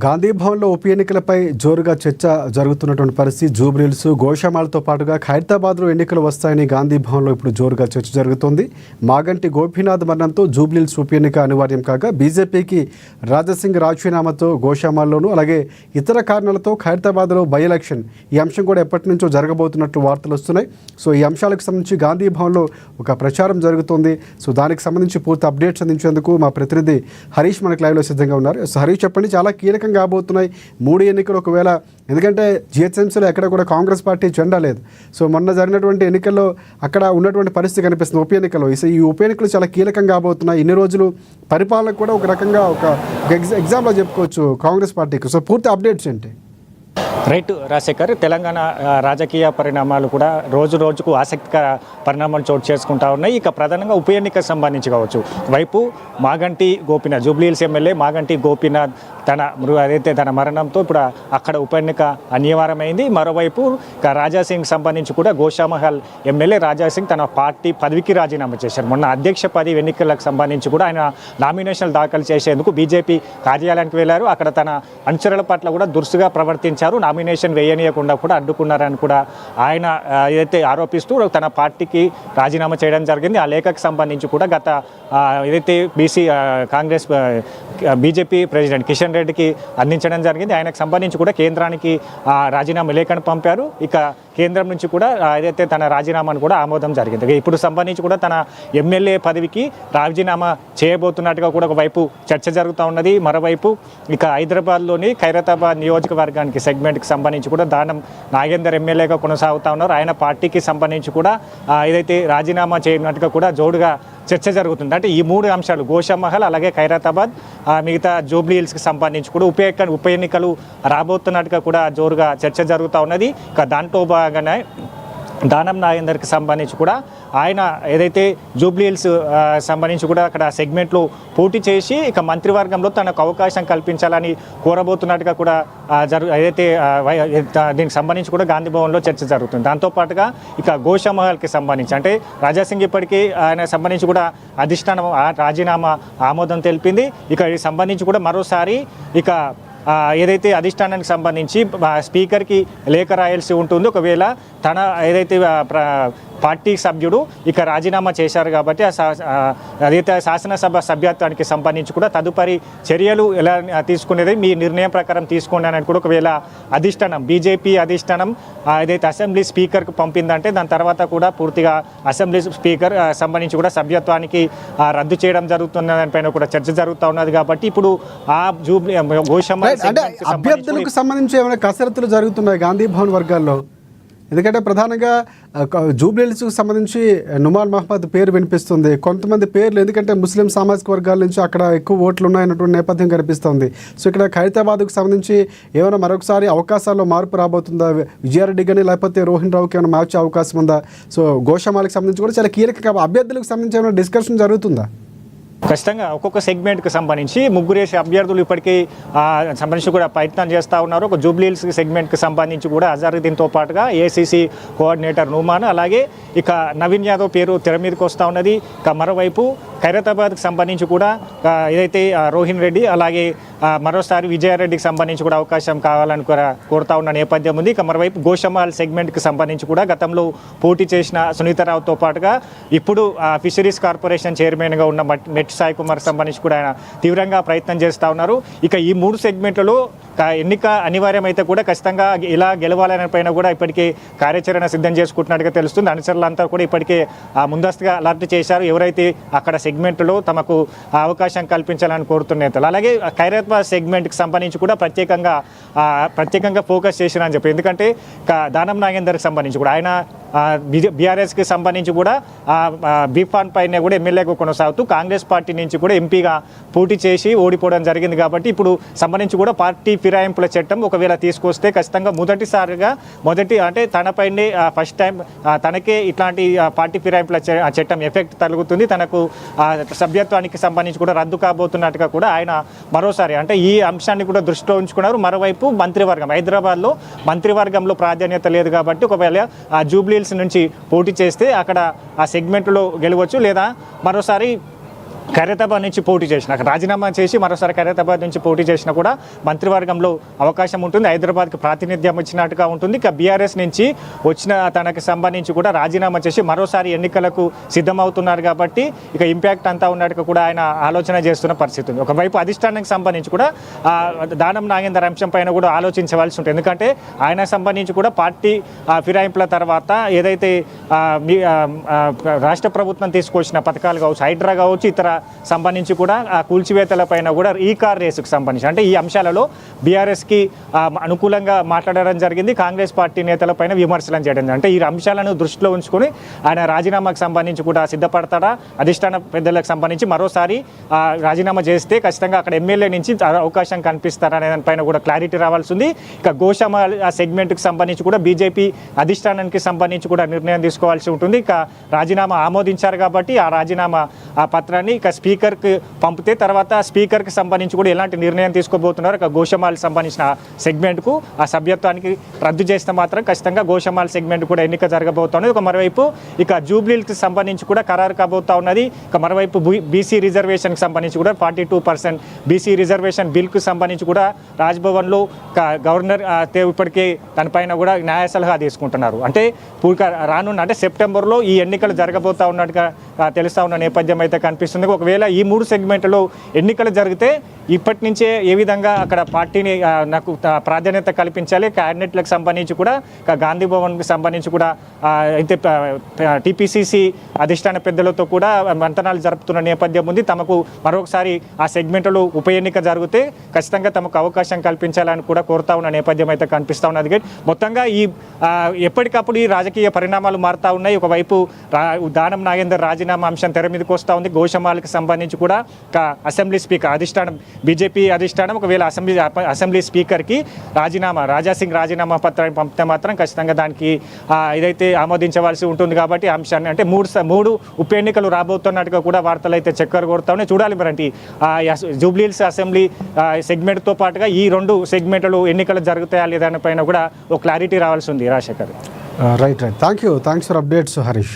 గాంధీ భవన్లో ఉప ఎన్నికలపై జోరుగా చర్చ జరుగుతున్నటువంటి పరిస్థితి. జూబ్లీహిల్స్, గోషామాలతో పాటుగా ఖైరతాబాద్లో ఎన్నికలు వస్తాయని గాంధీ భవన్లో ఇప్పుడు జోరుగా చర్చ జరుగుతోంది. మాగంటి గోపీనాథ్ మరణంతో జూబ్లీహిల్స్ ఉప ఎన్నిక అనివార్యం కాగా బీజేపీకి రాజాసింగ్ రాజీనామాతో గోషామాల్లోనూ అలాగే ఇతర కారణాలతో ఖైరతాబాద్లో బై ఎలక్షన్ ఈ అంశం కూడా ఎప్పటి నుంచో జరగబోతున్నట్టు వార్తలు వస్తున్నాయి. సో ఈ అంశాలకు సంబంధించి గాంధీ భవన్లో ఒక ప్రచారం జరుగుతోంది. సో దానికి సంబంధించి పూర్తి అప్డేట్స్ అందించేందుకు మా ప్రతినిధి హరీష్ మనకు లైవ్లో సిద్ధంగా ఉన్నారు. సో హరీష్, చెప్పండి, చాలా కీలక కాబోతున్నాయి 3 ఎన్నికలు. ఒకవేళ ఎందుకంటే జిహెచ్ఎంసీలో ఎక్కడ కూడా కాంగ్రెస్ పార్టీ జెండా లేదు. సో మొన్న జరిగినటువంటి ఎన్నికల్లో అక్కడ ఉన్నటువంటి పరిస్థితి కనిపిస్తుంది. ఉప ఎన్నికల్లో ఈ ఉప ఎన్నికలు చాలా కీలకంగా కాబోతున్నాయి. ఇన్ని రోజులు పరిపాలన కూడా ఒక రకంగా ఒక ఎగ్జామ్లో చెప్పుకోవచ్చు కాంగ్రెస్ పార్టీకి. సో పూర్తి అప్డేట్స్ ఏంటి? రైట్ రాజశేఖర్, తెలంగాణ రాజకీయ పరిణామాలు కూడా రోజు రోజుకు ఆసక్తికర పరిణామాలు చోటు చేసుకుంటా ఉన్నాయి. ఇక ప్రధానంగా ఉప ఎన్నికకు సంబంధించి కావచ్చు, వైపు మాగంటి గోపీనాథ్, జూబ్లీహిల్స్ ఎమ్మెల్యే మాగంటి గోపీనాథ్ తన మరణంతో ఇప్పుడు అక్కడ ఉప ఎన్నిక అనివార్యమైంది. మరోవైపు రాజాసింగ్ సంబంధించి కూడా గోషామహల్ ఎమ్మెల్యే రాజాసింగ్ తన పార్టీ పదవికి రాజీనామా చేశారు. మొన్న అధ్యక్ష పదవి ఎన్నికలకు సంబంధించి కూడా ఆయన నామినేషన్లు దాఖలు చేసేందుకు బీజేపీ కార్యాలయానికి వెళ్లారు. అక్కడ తన అనుచరుల పట్ల కూడా దురుసుగా ప్రవర్తించారు. నామినేషన్ వేయనీయకుండా కూడా అడ్డుకున్నారని కూడా ఆయన ఏదైతే ఆరోపిస్తూ తన పార్టీకి రాజీనామా చేయడం జరిగింది. ఆ లేఖకు సంబంధించి కూడా గత ఏదైతే కాంగ్రెస్ బీజేపీ ప్రెసిడెంట్ కిషన్ రెడ్డికి అందించడం జరిగింది. ఆయనకు సంబంధించి కూడా కేంద్రానికి రాజీనామా లేఖను పంపారు. ఇక కేంద్రం నుంచి కూడా ఏదైతే తన రాజీనామాను కూడా ఆమోదం జరిగింది. ఇప్పుడు సంబంధించి కూడా తన ఎమ్మెల్యే పదవికి రాజీనామా చేయబోతున్నట్టుగా కూడా ఒకవైపు చర్చ జరుగుతూ ఉన్నది. మరోవైపు ఇక హైదరాబాద్లోని ఖైరతాబాద్ నియోజకవర్గానికి సెగ్మెంట్కి సంబంధించి కూడా దానం నాగేందర్ ఎమ్మెల్యేగా కొనసాగుతూ ఉన్నారు. ఆయన పార్టీకి సంబంధించి కూడా ఏదైతే రాజీనామా చేయనట్టుగా కూడా జోడుగా చర్చ జరుగుతుంది. అంటే ఈ 3 అంశాలు, గోషామహల్ అలాగే ఖైరతాబాద్, మిగతా జూబ్లీహిల్స్కి సంబంధించి కూడా ఉప ఎన్నికలు రాబోతున్నట్టుగా కూడా జోరుగా చర్చ జరుగుతూ ఉన్నది. ఇక దాంట్లో భాగంగానే దానం నాగేందర్కి సంబంధించి కూడా ఆయన ఏదైతే జూబ్లీహిల్స్ సంబంధించి కూడా అక్కడ సెగ్మెంట్లో పోటీ చేసి ఇక మంత్రివర్గంలో తనకు అవకాశం కల్పించాలని కోరబోతున్నట్టుగా కూడా ఏదైతే దీనికి సంబంధించి కూడా గాంధీ భవన్లో చర్చ జరుగుతుంది. దాంతోపాటుగా ఇక గోషామహల్కి సంబంధించి అంటే రాజాసింగ్ ఇప్పటికీ ఆయన సంబంధించి కూడా అధిష్టానం రాజీనామా ఆమోదం తెలిపింది. ఇక ఇది సంబంధించి కూడా మరోసారి ఇక ఏదైతే అధిష్టానానికి సంబంధించి స్పీకర్కి లేఖ రాయాల్సి ఉంటుందో, ఒకవేళ తన ఏదైతే పార్టీ సభ్యుడు ఇక రాజీనామా చేశారు కాబట్టి అదైతే శాసనసభ సభ్యత్వానికి సంబంధించి కూడా తదుపరి చర్యలు ఎలా తీసుకునేది మీ నిర్ణయం ప్రకారం తీసుకోండి అని కూడా ఒకవేళ అధిష్టానం, బీజేపీ అధిష్టానం ఏదైతే అసెంబ్లీ స్పీకర్కు పంపిందంటే దాని తర్వాత కూడా పూర్తిగా అసెంబ్లీ స్పీకర్ సంబంధించి కూడా సభ్యత్వానికి రద్దు చేయడం జరుగుతున్న దానిపైన కూడా చర్చ జరుగుతూ ఉన్నది. కాబట్టి ఇప్పుడు ఆ గోషమ్మ అభ్యర్థులకు సంబంధించి ఏమైనా కసరత్తులు జరుగుతున్నాయి గాంధీ భవన్ వర్గాల్లో? ఎందుకంటే ప్రధానంగా జూబ్లీహిల్స్కి సంబంధించి నుమాల్ మహమ్మద్ పేరు వినిపిస్తుంది. కొంతమంది పేర్లు ఎందుకంటే ముస్లిం సామాజిక వర్గాల నుంచి అక్కడ ఎక్కువ ఓట్లు ఉన్నాయన్నటువంటి నేపథ్యం కనిపిస్తుంది. సో ఇక్కడ ఖైరతాబాద్కు సంబంధించి ఏమైనా మరొకసారి అవకాశాల్లో మార్పు రాబోతుందా? విజయారెడ్డి కానీ లేకపోతే రోహిన్ రావుకి ఏమైనా మార్చే అవకాశం ఉందా? సో గోషామాలకు సంబంధించి కూడా చాలా కీలక అభ్యర్థులకు సంబంధించి ఏమైనా డిస్కషన్ జరుగుతుందా? ఖచ్చితంగా ఒక్కొక్క సెగ్మెంట్కి సంబంధించి 3 అభ్యర్థులు ఇప్పటికీ సంబంధించి కూడా ప్రయత్నం చేస్తూ ఉన్నారు. ఒక జూబ్లీహిల్స్ సెగ్మెంట్కి సంబంధించి కూడా అజారుద్దీన్తో పాటుగా ఏసీసీ కోఆర్డినేటర్ నుమాన్, అలాగే ఇక నవీన్ యాదవ్ పేరు తెర మీదకి వస్తూ ఉన్నది. ఇక మరోవైపు ఖైరతాబాద్కి సంబంధించి కూడా ఏదైతే రోహిన్ రెడ్డి అలాగే మరోసారి విజయారెడ్డికి సంబంధించి కూడా అవకాశం కావాలని కోరుతా ఉన్న నేపథ్యం ఉంది. ఇక మరోవైపు గోషామహల్ సెగ్మెంట్కి సంబంధించి కూడా గతంలో పోటీ చేసిన సునీతారావుతో పాటుగా ఇప్పుడు ఫిషరీస్ కార్పొరేషన్ చైర్మన్గా ఉన్న మెట్ సాయి కుమార్ సంబంధించి కూడా ఆయన తీవ్రంగా ప్రయత్నం చేస్తూ ఉన్నారు. ఇక ఈ 3 సెగ్మెంట్లలో ఎన్నిక అనివార్యమైతే కూడా ఖచ్చితంగా ఇలా గెలవాలనే పైన కూడా ఇప్పటికే కార్యాచరణ సిద్ధం చేసుకుంటున్నట్టుగా తెలుస్తుంది. అనుచరులంతా కూడా ఇప్పటికే ముందస్తుగా అలర్ట్ చేశారు. ఎవరైతే అక్కడ సెగ్మెంట్లో తమకు అవకాశం కల్పించాలని కోరుతున్న నేతలు, అలాగే ఖైరతాబాద్ సెగ్మెంట్కి సంబంధించి కూడా ప్రత్యేకంగా ఫోకస్ చేసిరని చెప్పి, ఎందుకంటే దానం నాగేందర్కి సంబంధించి కూడా ఆయన బీఆర్ఎస్కి సంబంధించి కూడా బీఫాన్ పైన కూడా ఎమ్మెల్యేగా కొనసాగుతూ కాంగ్రెస్ పార్టీ నుంచి కూడా ఎంపీగా పోటీ చేసి ఓడిపోవడం జరిగింది. కాబట్టి ఇప్పుడు సంబంధించి కూడా పార్టీ ఫిరాయింపుల చట్టం ఒకవేళ తీసుకొస్తే ఖచ్చితంగా మొదటిసారిగా అంటే తనపైనే ఫస్ట్ టైం తనకే ఇట్లాంటి పార్టీ ఫిరాయింపుల చట్టం ఎఫెక్ట్ తగులుతుంది. తనకు సభ్యత్వానికి సంబంధించి కూడా రద్దు కాబోతున్నట్టుగా కూడా ఆయన మరోసారి అంటే ఈ అంశాన్ని కూడా దృష్టిలో ఉంచుకున్నారు. మరోవైపు మంత్రివర్గం, హైదరాబాద్లో మంత్రివర్గంలో ప్రాధాన్యత లేదు కాబట్టి ఒకవేళ జూబ్లీహిల్స్ నుంచి పోటీ చేస్తే అక్కడ ఆ సెగ్మెంట్లో గెలవచ్చు, లేదా మరోసారి ఖైరతాబాద్ నుంచి పోటీ చేసిన రాజీనామా చేసి మరోసారి ఖైరతాబాద్ నుంచి పోటీ చేసినా కూడా మంత్రివర్గంలో అవకాశం ఉంటుంది, హైదరాబాద్కి ప్రాతినిధ్యం ఇచ్చినట్టుగా ఉంటుంది. ఇక బీఆర్ఎస్ నుంచి వచ్చిన తనకు సంబంధించి కూడా రాజీనామా చేసి మరోసారి ఎన్నికలకు సిద్ధమవుతున్నారు కాబట్టి ఇక ఇంపాక్ట్ అంతా ఉన్నట్టుగా కూడా ఆయన ఆలోచన చేస్తున్న పరిస్థితి ఉంది. ఒకవైపు అధిష్టానానికి సంబంధించి కూడా దానం నాగేందర్ అంశం పైన కూడా ఆలోచించవలసి ఉంటుంది. ఎందుకంటే ఆయన సంబంధించి కూడా పార్టీ ఫిరాయింపుల తర్వాత ఏదైతే రాష్ట్ర ప్రభుత్వం తీసుకొచ్చిన పథకాలు కావచ్చు, హైడ్రా కావచ్చు, ఇతర సంబంధించి కూడా ఆ కూల్చివేతల పైన కూడా ఈ కార్ రేసుకు సంబంధించి అంటే ఈ అంశాలలో బీఆర్ఎస్కి అనుకూలంగా మాట్లాడడం జరిగింది. కాంగ్రెస్ పార్టీ నేతలపైన విమర్శలను చేయడం, అంటే ఈ అంశాలను దృష్టిలో ఉంచుకొని ఆయన రాజీనామాకు సంబంధించి కూడా సిద్ధపడతాడా, అధిష్టాన పెద్దలకు సంబంధించి మరోసారి రాజీనామా చేస్తే ఖచ్చితంగా అక్కడ ఎమ్మెల్యే నుంచి అవకాశం కనిపిస్తారా అనే దానిపైన కూడా క్లారిటీ రావాల్సి ఉంది. ఇక గోషామాల్ ఆ సెగ్మెంట్కి సంబంధించి కూడా బీజేపీ అధిష్టానానికి సంబంధించి కూడా నిర్ణయం తీసుకోవాల్సి ఉంటుంది. ఇక రాజీనామా ఆమోదించారు కాబట్టి ఆ రాజీనామా ఆ పత్రాన్ని ఇక స్పీకర్కి పంపితే తర్వాత స్పీకర్కి సంబంధించి కూడా ఎలాంటి నిర్ణయం తీసుకోబోతున్నారు. ఇక గోషమాల్ సంబంధించిన సెగ్మెంట్కు ఆ సభ్యత్వానికి రద్దు చేస్తే మాత్రం ఖచ్చితంగా గోషమాల్ సెగ్మెంట్ కూడా ఎన్నిక జరగబోతున్నది. ఒక మరోవైపు ఇక జూబ్లీకి సంబంధించి కూడా ఖరారు కాబోతా ఉన్నది. ఇక మరోవైపు బీసీ రిజర్వేషన్కి సంబంధించి కూడా 42% బీసీ రిజర్వేషన్ బిల్కు సంబంధించి కూడా రాజ్భవన్లో గవర్నర్ ఇప్పటికే దానిపైన కూడా న్యాయ సలహా తీసుకుంటున్నారు. అంటే రానున్న అంటే సెప్టెంబర్లో ఈ ఎన్నికలు జరగబోతా ఉన్నట్టుగా తెలుస్తా ఉన్న నేపథ్యం అయితే కనిపిస్తుంది. ఒకవేళ ఈ 3 సెగ్మెంట్లో ఎన్నికలు జరిగితే ఇప్పటి నుంచే ఏ విధంగా అక్కడ పార్టీని నాకు ప్రాధాన్యత కల్పించాలి, క్యాబినెట్లకు సంబంధించి కూడా గాంధీ భవన్కి సంబంధించి కూడా అయితే టీపీసీసీ అధిష్టాన పెద్దలతో కూడా మంతనాలు జరుపుతున్న నేపథ్యం ఉంది. తమకు మరొకసారి ఆ సెగ్మెంట్లో ఉప ఎన్నిక జరిగితే ఖచ్చితంగా తమకు అవకాశం కల్పించాలని కూడా కోరుతా ఉన్న నేపథ్యం అయితే కనిపిస్తూ ఉన్నది. మొత్తంగా ఈ ఎప్పటికప్పుడు ఈ రాజకీయ పరిణామాలు మారుతూ ఉన్నాయి. ఒకవైపు దానం నాగేందర్ రాజీనామా అంశం తెర మీదకి వస్తూ ఉంది. గోషమాల్కి సంబంధించి కూడా అసెంబ్లీ స్పీకర్ అధిష్టానం బీజేపీ అధిష్టానం ఒకవేళ అసెంబ్లీ స్పీకర్కి రాజాసింగ్ రాజీనామా పత్రాన్ని పంపితే మాత్రం ఖచ్చితంగా దానికి ఇదైతే ఆమోదించవలసి ఉంటుంది. కాబట్టి అంశాన్ని అంటే మూడు ఉప ఎన్నికలు రాబోతున్నట్టుగా కూడా వార్తలు అయితే చక్కర కొడతా ఉన్నాయి. చూడాలి మరి జూబ్లీహిల్స్ అసెంబ్లీ సెగ్మెంట్తో పాటుగా ఈ 2 సెగ్మెంట్లు ఎన్నికలు జరుగుతాయా లేదా పైన కూడా ఒక క్లారిటీ రావాల్సి ఉంది. Rajasekhar right thanks for updates Harish.